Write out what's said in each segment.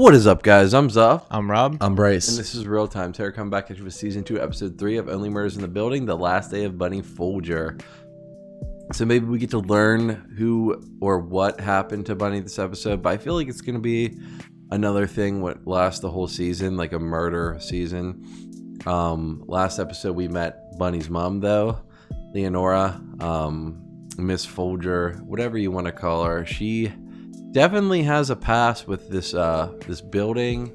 What is up, guys? I'm Zuff. I'm Rob. I'm Bryce. And this is Real Time Terror. Come back at you with Season 2, Episode 3 of Only Murders in the Building, the last day of Bunny Folger. So maybe we get to learn who or what happened to Bunny this episode, but I feel like it's going to be another thing what lasts the whole season, like a murder season. Last episode we met Bunny's mom, though, Leonora, Miss Folger, whatever you want to call her. She definitely has a past with this building,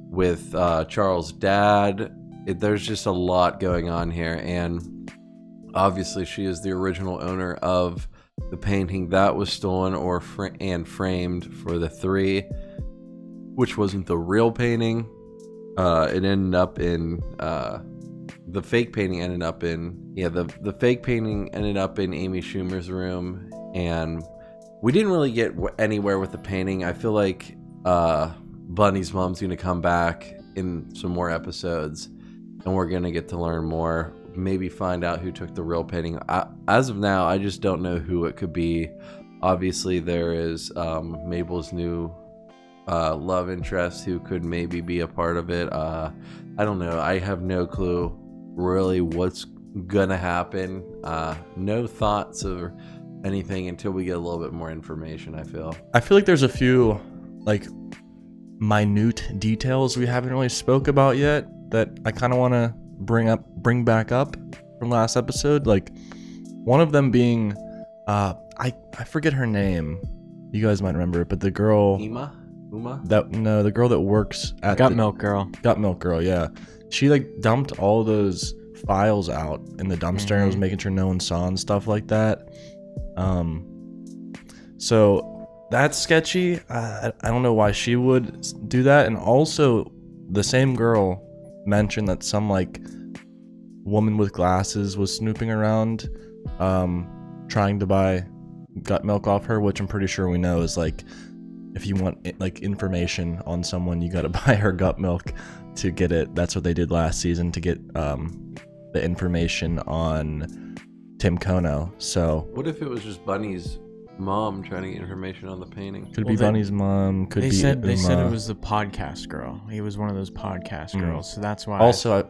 with Charles' dad. There's just a lot going on here, and obviously she is the original owner of the painting that was stolen and framed for the three, which wasn't the real painting. It ended up in the fake painting ended up in the fake painting ended up in Amy Schumer's room, and we didn't really get anywhere with the painting. I feel like Bunny's mom's going to come back in some more episodes, and we're going to get to learn more, maybe find out who took the real painting. As of now, I just don't know who it could be. Obviously, there is Mabel's new love interest who could maybe be a part of it. I don't know. I have no clue really what's going to happen. No thoughts or anything until we get a little bit more information. I feel like there's a few like minute details we haven't really spoke about yet that I kind of want to bring back up from last episode. Like one of them being I forget her name. You guys might remember it, but the girl Uma? The girl that works at Got Milk Girl, yeah. She like dumped all those files out in the dumpster and was making sure no one saw and stuff like that. So that's sketchy. I don't know why she would do that. And also the same girl mentioned that some like woman with glasses was snooping around, trying to buy gut milk off her, which I'm pretty sure we know is like, if you want like information on someone, you got to buy her gut milk to get it. That's what they did last season to get, the information on Tim Kono. So what if it was just Bunny's mom trying to get information on the painting? Could be Bunny's mom. Could they be. Said it was the podcast girl. He was one of those podcast girls, so that's why. Also, I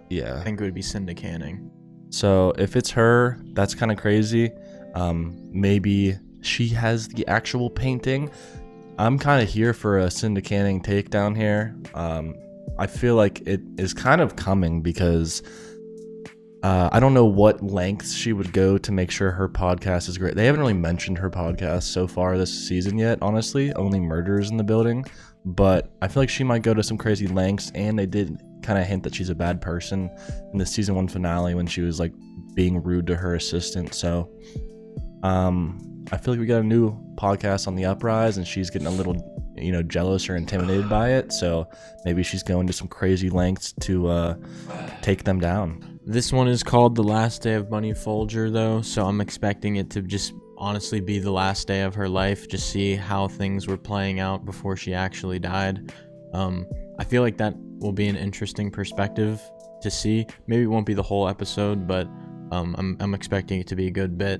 think it would be Cinda Canning. So if it's her, that's kind of crazy. Maybe she has the actual painting. I'm kind of here for a Cinda Canning takedown here. I feel like it is kind of coming because I don't know what lengths she would go to make sure her podcast is great. They haven't really mentioned her podcast so far this season yet, honestly. Only Murders in the Building. But I feel like she might go to some crazy lengths, and they did kind of hint that she's a bad person in the season 1 finale when she was like being rude to her assistant. So I feel like we got a new podcast on the uprise, and she's getting a little, jealous or intimidated by it. So maybe she's going to some crazy lengths to take them down. This one is called The Last Day of Bunny Folger, though, so I'm expecting it to just honestly be the last day of her life, just see how things were playing out before she actually died. I feel like that will be an interesting perspective to see. Maybe it won't be the whole episode, but I'm expecting it to be a good bit.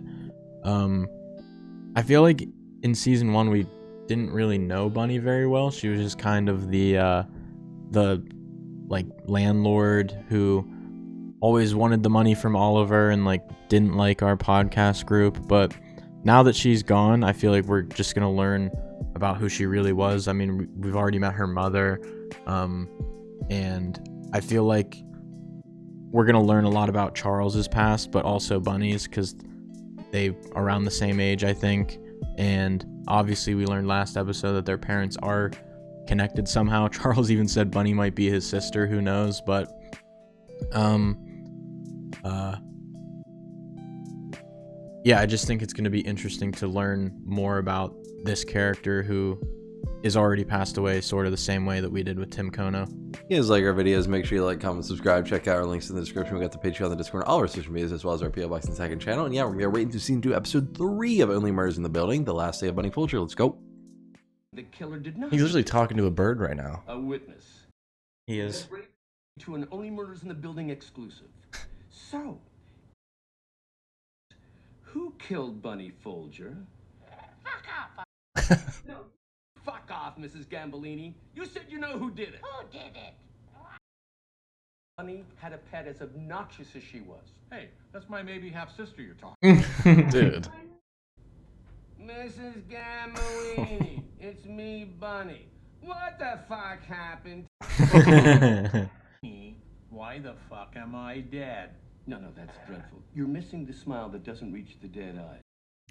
I feel like in season 1 we didn't really know Bunny very well. She was just kind of the like landlord who always wanted the money from Oliver and like didn't like our podcast group. But now that she's gone, I feel like we're just gonna learn about who she really was. I mean, we've already met her mother, and I feel like we're gonna learn a lot about Charles's past, but also Bunny's, because they around the same age, I think. And obviously we learned last episode that their parents are connected somehow. Charles even said Bunny might be his sister, who knows. But yeah, I just think it's going to be interesting to learn more about this character who is already passed away, sort of the same way that we did with Tim Kono. If you guys like our videos, make sure you like, comment, subscribe. Check out our links in the description. We got the Patreon, the Discord, and all our social medias, as well as our PO Box and second channel. And yeah, we're going to get right into season 2, episode 3 of Only Murders in the Building, the last day of Bunny Folger. Let's go. The killer did not. He's literally talking to a bird right now. A witness. He is. To an Only Murders in the Building exclusive. So, who killed Bunny Folger? Fuck off. No, Fuck off, Mrs. Gambolini. You said you know who did it. Who did it? Bunny had a pet as obnoxious as she was. Hey, that's my maybe half-sister you're talking. Dude. Mrs. Gambolini, it's me, Bunny. What the fuck happened? Why the fuck am I dead? No, that's dreadful. You're missing the smile that doesn't reach the dead eye.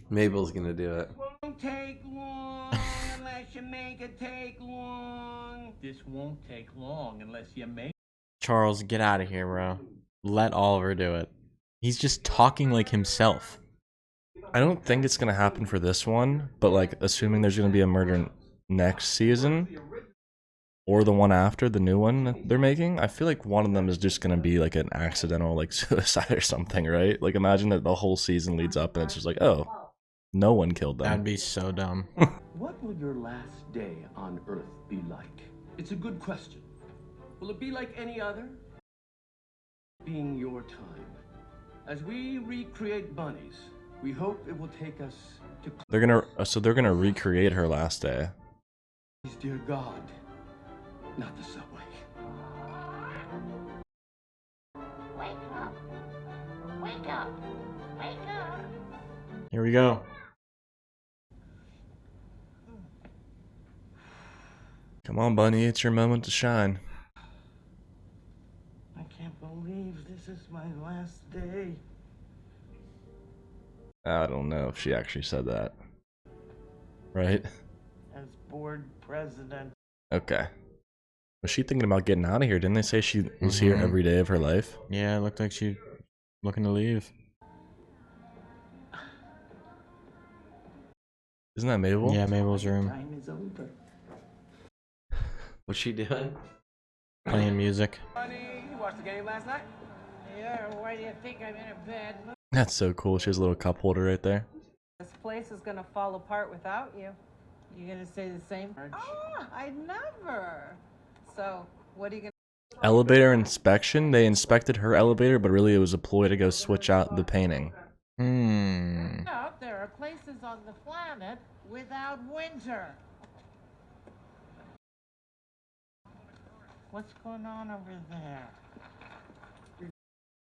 Mabel's gonna do it. Won't take long unless you make it take long. This won't take long unless you make... Charles, get out of here, bro. Let Oliver do it. He's just talking like himself. I don't think it's gonna happen for this one, but like assuming there's gonna be a murder next season or the one after, the new one that they're making, I feel like one of them is just gonna be like an accidental like suicide or something, right? Like imagine that the whole season leads up and it's just like, oh, no one killed them. That'd be so dumb. What will your last day on Earth be like? It's a good question. Will it be like any other? Being your time. As we recreate bunnies, we hope it will take us to... They're gonna recreate her last day. Please, dear God, not the subway. Wake up. Wake up. Wake up. Here we go. Come on, Bunny, it's your moment to shine. I can't believe this is my last day. I don't know if she actually said that. Right? As board president. Okay. Was she thinking about getting out of here? Didn't they say she was here every day of her life? Yeah, it looked like she looking to leave. Isn't that Mabel? Yeah, Mabel's room. Time is over. What's she doing? Playing music. Bunny, you watched the game last night? Yeah, why do you think I'm in a bad mood? That's so cool. She has a little cup holder right there. This place is gonna fall apart without you. You gonna say the same? Oh, I never. So, what are you gonna... Elevator inspection? They inspected her elevator, but really it was a ploy to go switch out the painting. No, there are places on the planet without winter. What's going on over there?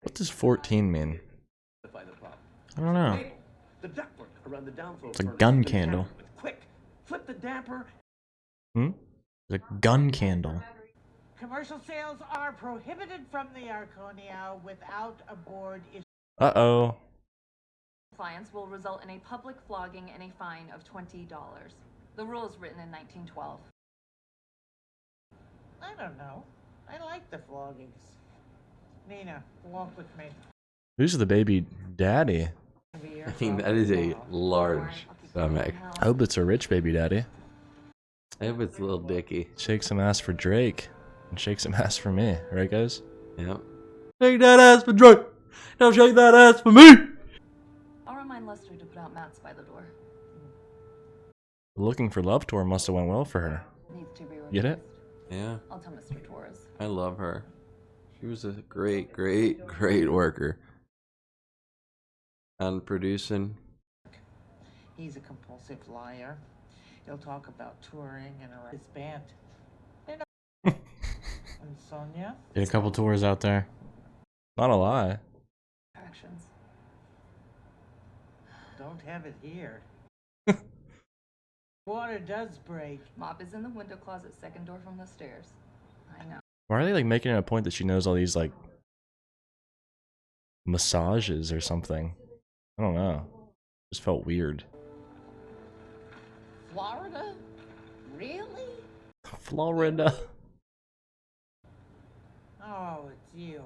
What does 14 mean? I don't know. The ductwork around the downflow It's a furnace gun has been candle. tampered with. Quick, flip the damper. Hmm? It's a gun candle. Commercial sales are prohibited from the Arconia without a board issue. Uh-oh. Compliance will result in a public flogging and a fine of $20. The rule is written in 1912. I don't know. I like the floggings. Nina, walk with me. Who's the baby daddy? I mean, that is a large stomach. I hope it's a rich baby daddy. I hope it's little Dicky. Shake some ass for Drake. And shake some ass for me. Right, guys? Yep. Shake that ass for Drake. Now shake that ass for me. I'll remind Lester to put out mats by the door. The Looking for Love tour must have went well for her. Needs to be replaced. Get it? Yeah, I'll tell Mr. Torres. I love her. She was a great, great, great worker. And producing. He's a compulsive liar. He'll talk about touring and his band. You know. And Sonia? Did a couple tours out there. Not a lie. Actions. Don't have it here. Water does break. Mop is in the window closet, second door from the stairs. I know. Why are they like making it a point that she knows all these like massages or something? I don't know. Just felt weird. Florida? Really? Florida. Oh, it's you.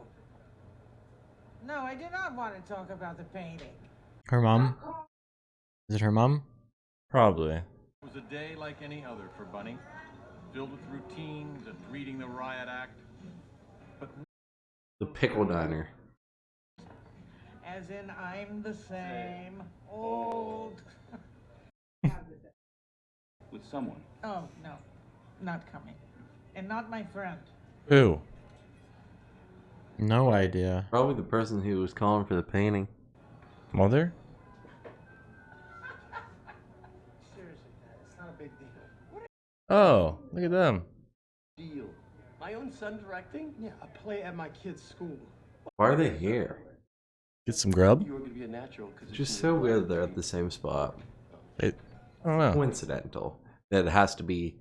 No, I do not want to talk about the painting. Her mom? Is it her mom? Probably. It was a day like any other for Bunny, filled with routines and reading the riot act. But The pickle diner. As in, I'm the same. Old. With someone. Oh, no. Not coming. And not my friend. Who? No idea. Probably the person who was calling for the painting. Mother? Seriously, it's not a big deal. Oh, look at them. Deal. My own son directing? Yeah, a play at my kid's school. Why are they here? Get some grub? You were going to be a natural. Cause Just so weird they're at the same spot. I don't know. Coincidental that it has to be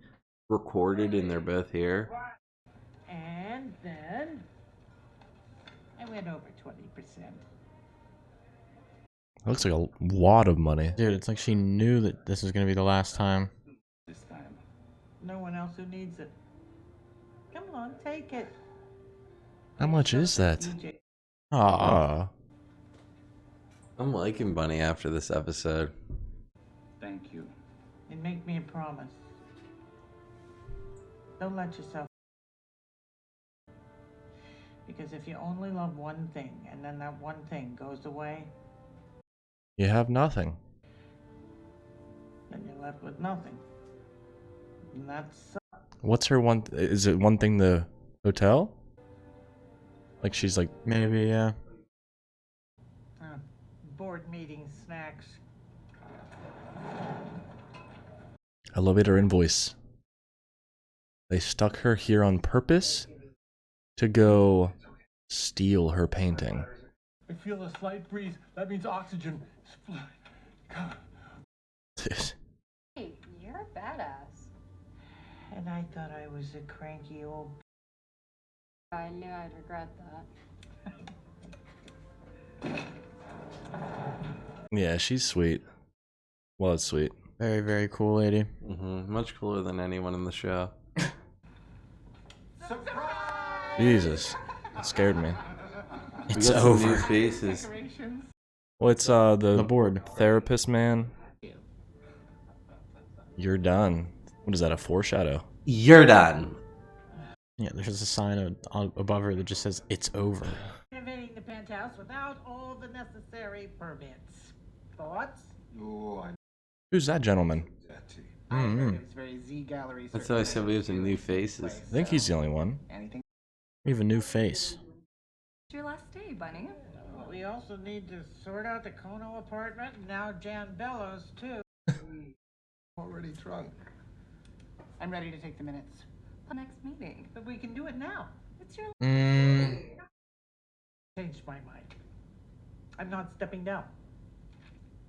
recorded and they're both here. And then I went over 20%. Looks like a wad of money. Dude, it's like she knew that this was gonna be the last time. This time. No one else who needs it. Come on, take it. How much is that? DJ. Aw. I'm liking Bunny after this episode. Thank you. And make me a promise. Don't let yourself. Because if you only love one thing and then that one thing goes away, You have nothing. then you're left with nothing. And that's What's her one? Is it one thing the hotel? Like she's like, Maybe, yeah. board meeting snacks. elevator invoice. They stuck her here on purpose to go steal her painting. I feel a slight breeze. That means oxygen is flowing. Hey, you're a badass. And I thought I was a cranky old. I knew I'd regret that. Yeah, she's sweet. Well, it's sweet. Very, very cool lady. Much cooler than anyone in the show. Jesus, it scared me. It's we got some new over. faces. Well, it's the board. therapist man. You're done. What is that? A foreshadow? You're done. Yeah, there's a sign above her that just says, "It's over." Renovating the penthouse without all the necessary permits. Thoughts? Who's that gentleman? It's very Z Gallery. That's how I said we have some new faces. I think he's the only one. Anything? We have a new face. It's your last day, Bunny. We also need to sort out the Kono apartment and now Jan Bellows too. Already drunk. I'm ready to take the minutes. Next meeting. But we can do it now. It's your Changed my mind. I'm not stepping down.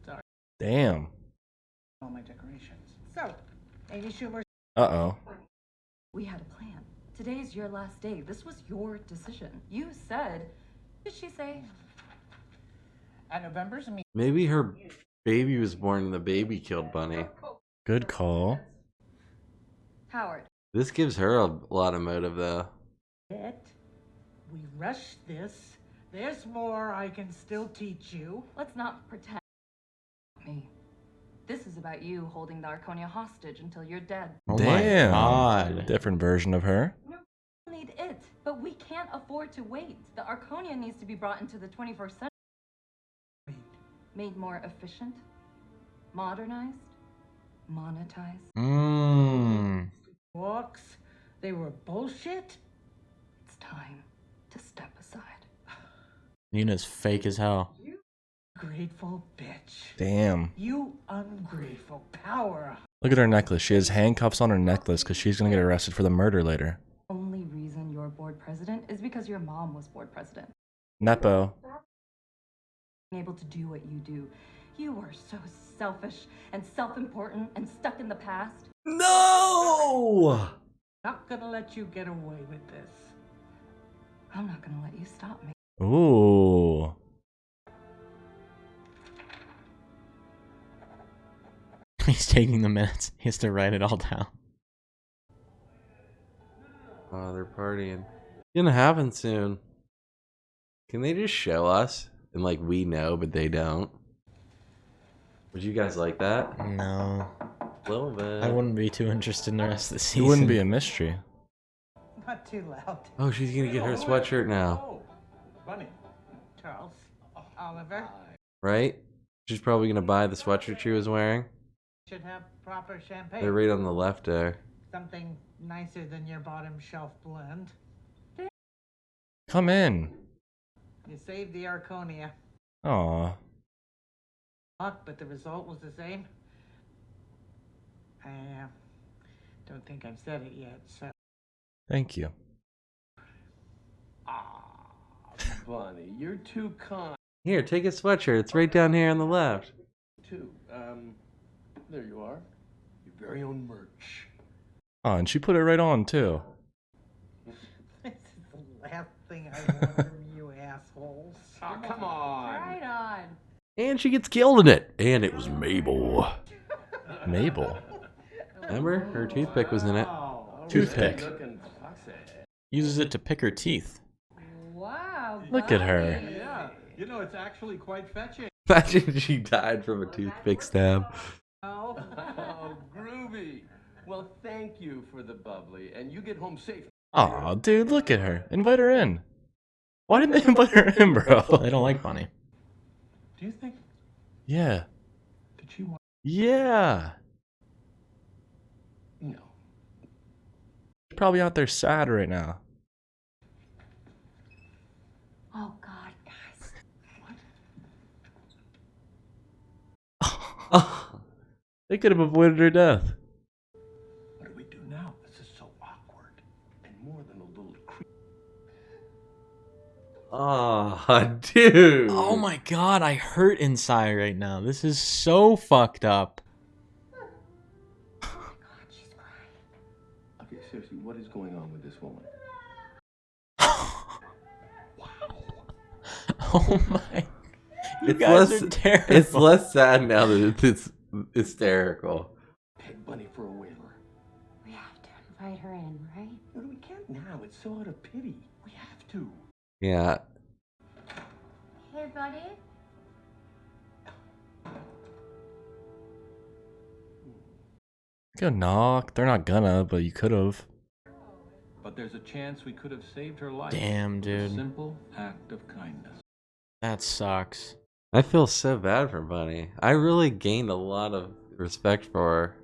Sorry. Damn. All my decorations. So, Amy Schumer. Uh-oh. We had a plan. Today's your last day. This was your decision. You said. What did she say? At November's meeting. Maybe her baby was born and the baby killed Bunny. Good call. Howard. This gives her a lot of motive, though. We rushed this. There's more I can still teach you. Let's not pretend. Me. This is about you holding the Arconia hostage until you're dead. Oh Damn. my god. Different version of her. We need it, but we can't afford to wait. The Arconia needs to be brought into the 21st century. Made more efficient, modernized, monetized. Walks, they were bullshit. It's time to step aside. Nina's fake as hell. Grateful bitch. Damn. You ungrateful power. Look at her necklace. She has handcuffs on her necklace because she's going to get arrested for the murder later. Only reason you're board president is because your mom was board president. Nepo. Being able to do what you do. You are so selfish and self-important and stuck in the past. No! Not gonna let you get away with this. I'm not gonna let you stop me. Ooh. He's taking the minutes. He has to write it all down. Oh, they're partying. Gonna happen soon. Can they just show us? And like we know, but they don't. Would you guys like that? No. A little bit. I wouldn't be too interested in the rest of the season. It wouldn't be a mystery. Not too loud. Oh, she's gonna get her sweatshirt now. Oh, Bunny. Charles. Oliver. Right? She's probably gonna buy the sweatshirt she was wearing. Should have proper champagne. They're right on the left there. Something nicer than your bottom shelf blend. Come in. You saved the Arconia. Aw. But the result was the same. I Don't think I've said it yet, so. Thank you. Ah, Bunny, you're too kind. Here, take a sweatshirt. It's right down here on the left. Too. There you are. Your very own merch. Oh, and she put it right on too. This is the last thing I want from you assholes. Oh, come on. Right on. And she gets killed in it. And it was Mabel. Mabel. Remember? Her toothpick was in it. Toothpick. Looking foxy. Uses it to pick her teeth. Wow. Look at her. Yeah, you know, it's actually quite fetching. Imagine she died from a toothpick stab. Oh, groovy. Well, thank you for the bubbly, and you get home safe. Aw, dude, look at her. Invite her in. Why didn't they invite her in, bro? They don't like Bunny. Do you think Yeah. did she want? Yeah. No. She's probably out there sad right now. Oh God, guys. They could have avoided her death. What do we do now? This is so awkward, and more than a little creepy. Oh, dude. Oh my God, I hurt inside right now. This is so fucked up. God, she's crying. Okay, seriously, what is going on with this woman? Oh my. You It's guys less, are terrible. it's less sad now that it's hysterical. Peg Bunny for a waiver. We have to invite her in, right? No, we can't now. It's so out of pity. We have to. Yeah. Hey, buddy. Go knock. They're not gonna, but you could have. But there's a chance we could have saved her life. Damn, A dude. simple act of kindness. That sucks. I feel so bad for Bunny. I really gained a lot of respect for her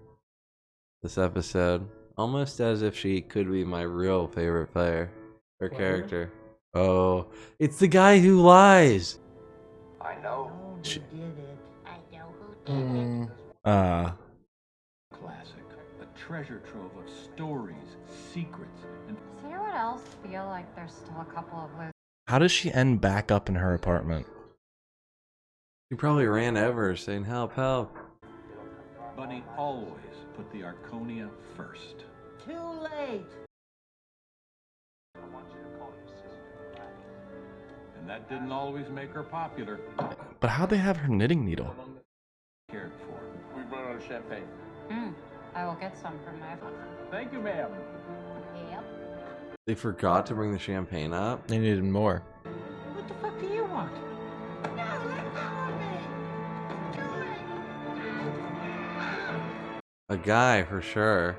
this episode. Almost as if she could be my real favorite player or character. Oh, it's the guy who lies. I know. Oh, you did it. I know who did it. Classic. A treasure trove of stories, secrets, and Does anyone else feel like there's still a couple of loose? How does she end back up in her apartment? He probably ran over saying, help, help. Bunny always put the Arconia first. Too late. And that didn't always make her popular. But how'd they have her knitting needle? Cared for. We brought out champagne. I will get some for my. Thank you, ma'am. Yep. They forgot to bring the champagne up. They needed more. What the fuck do you want? A guy for sure.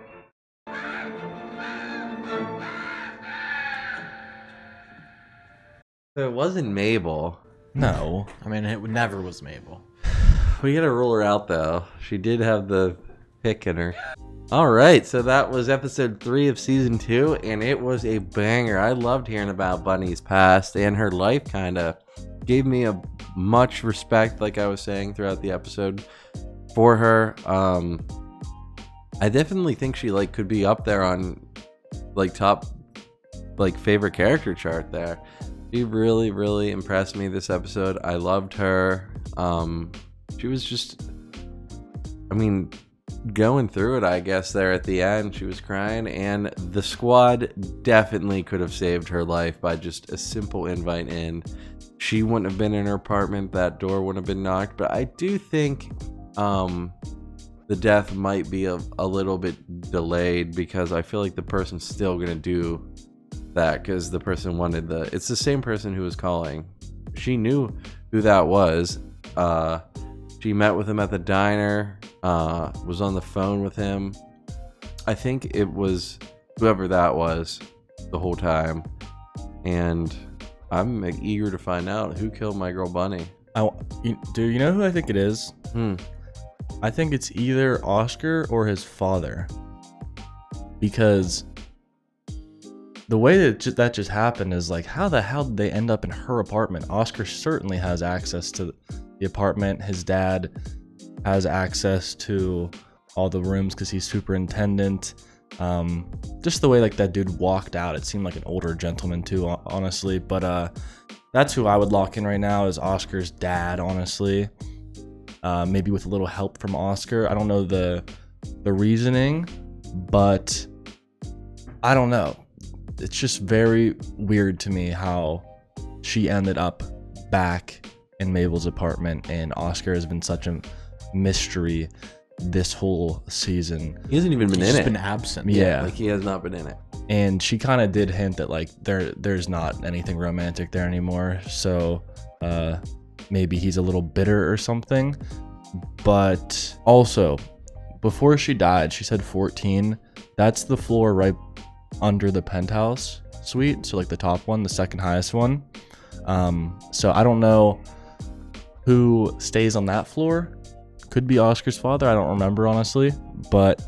So it wasn't Mabel. No. I mean, it never was Mabel. We gotta rule her out though. She did have the pick in her. Alright, so that was episode 3 of season 2, and it was a banger. I loved hearing about Bunny's past and her life, kinda. Gave me a much respect, like I was saying throughout the episode, for her. I definitely think she could be up there on top favorite character chart there. She really, really impressed me this episode. I loved her. She was just, going through it, I guess, there at the end. She was crying, and the squad definitely could have saved her life by just a simple invite in. She wouldn't have been in her apartment. That door wouldn't have been knocked. But I do think the death might be a little bit delayed, because I feel like the person's still going to do that, because the person wanted it's the same person who was calling. She knew who that was. She met with him at the diner, was on the phone with him. I think it was whoever that was the whole time. And I'm eager to find out who killed my girl Bunny. Do you know who I think it is? I think it's either Oscar or his father. Because the way that just happened is how the hell did they end up in her apartment? Oscar certainly has access to the apartment. His dad has access to all the rooms because he's superintendent. Just the way like that dude walked out, it seemed like an older gentleman too, honestly. But that's who I would lock in right now, is Oscar's dad, honestly. Maybe with a little help from Oscar. I don't know the reasoning, but I don't know. It's just very weird to me how she ended up back in Mabel's apartment, and Oscar has been such a mystery this whole season. He hasn't even been in He's it. just been absent. Yeah. Like, he has not been in it. And she kind of did hint that like there's not anything romantic there anymore. So maybe he's a little bitter or something. But also, before she died, she said 14. That's the floor right under the penthouse suite. So like the top one, the second highest one. So I don't know who stays on that floor. Could be Oscar's father. I don't remember, honestly. But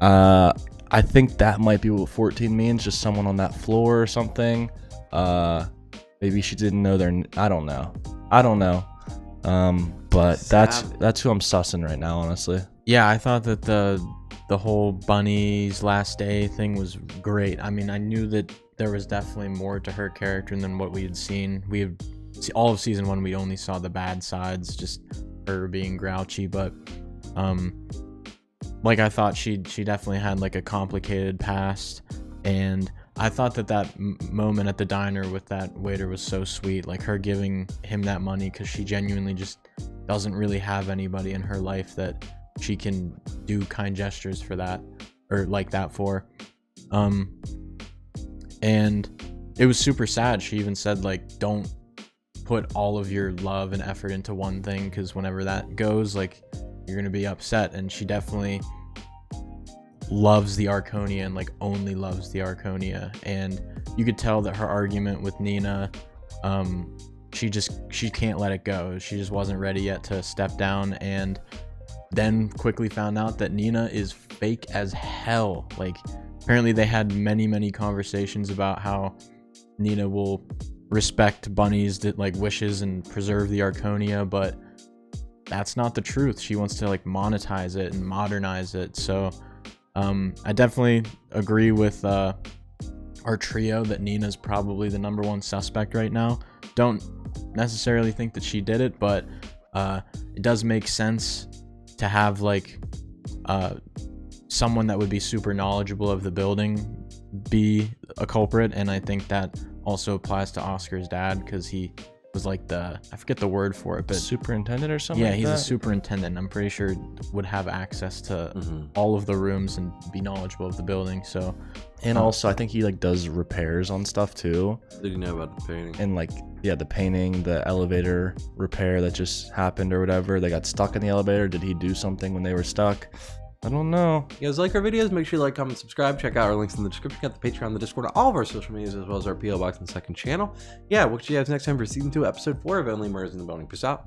I think that might be what 14 means. Just someone on that floor or something. Maybe she didn't know their... I don't know. But that's who I'm sussing right now, honestly. Yeah, I thought that the whole Bunny's last day thing was great. I mean, I knew that there was definitely more to her character than what we had seen. All of season 1, we only saw the bad sides, just her being grouchy. But like, I thought she definitely had like a complicated past, and I thought that moment at the diner with that waiter was so sweet. Like, her giving him that money because she genuinely just doesn't really have anybody in her life that she can do kind gestures for that, or like that for. And it was super sad. She even said, like, don't put all of your love and effort into one thing, because whenever that goes, like, you're gonna be upset. And she definitely loves the Arconia, and like only loves the Arconia. And you could tell that her argument with Nina, she can't let it go. She just wasn't ready yet to step down, and then quickly found out that Nina is fake as hell. Like, apparently they had many conversations about how Nina will respect Bunny's like wishes and preserve the Arconia, but that's not the truth. She wants to like monetize it and modernize it. So I definitely agree with our trio that Nina's probably the #1 suspect right now. Don't necessarily think that she did it, but it does make sense to have like someone that would be super knowledgeable of the building be a culprit. And I think that also applies to Oscar's dad, because he was like I forget the word for it, but superintendent or something. Yeah, like he's that? a superintendent. I'm pretty sure would have access to all of the rooms and be knowledgeable of the building. So, and also I think he like does repairs on stuff too. Did you know about the painting? And like, yeah, the painting, the elevator repair that just happened or whatever. They got stuck in the elevator. Did he do something when they were stuck? I don't know. You guys like our videos? Make sure you like, comment, subscribe. Check out our links in the description. Got the Patreon, the Discord, all of our social medias, as well as our PO Box and second channel. Yeah, we'll see you guys next time for season 2, episode 4 of Only Murders in the Building. Peace out.